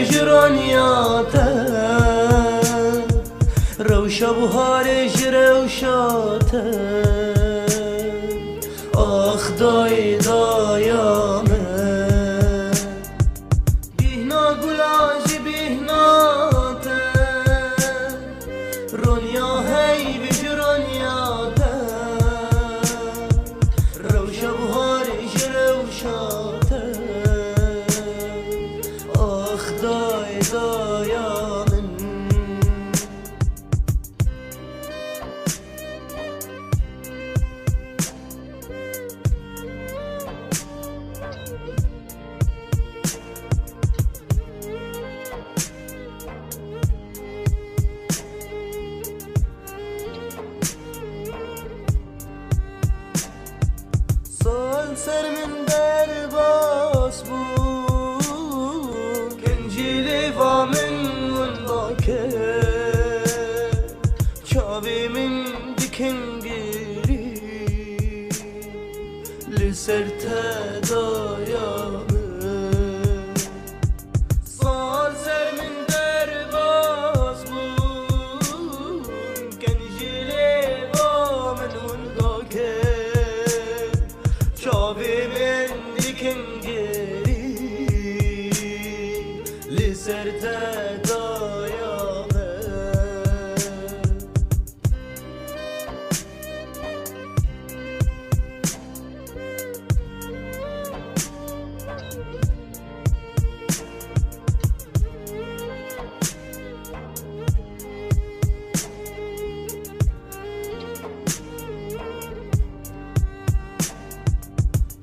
جرانياته روشا بهار جروشاته آخ دای دایامه بهنا گلاجی بهناته رونیا هی به جرانیاته روشا بهار جروشاته آخ دای دایامه سر من در باس بود کنجیلی و من ونداکه چاوی من دکنگیری لسر تدایامه سال سر من در باس بود کنجیلی و من ونداکه چاوی من دکنگیری لسر تدایامه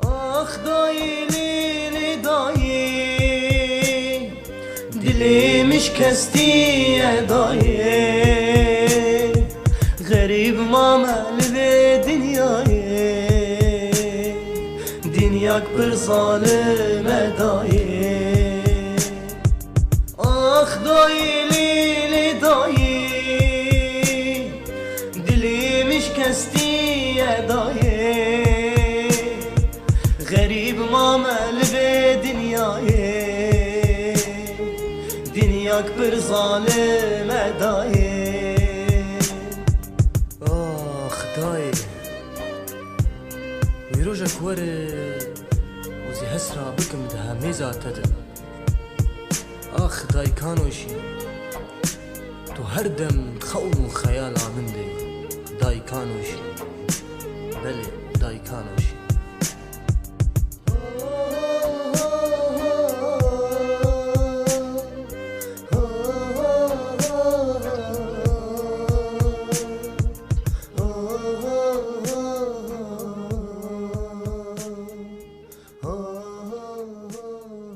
آخ دایی لیلی دایی دلیمش کستی دایی غریب مامل به دنیای دنیاک پر ظالم دایی آخ دایی لیلی دایی دلیمش کستی دایی غریب مامل به دنیای دنیاک پر ظالم دایی آخ دایی ویروژک وره وزی هسرا بکم ده همیزا تده آخ دایی کانوشی تو هر دم خول خیال آمنده دایی کانوشی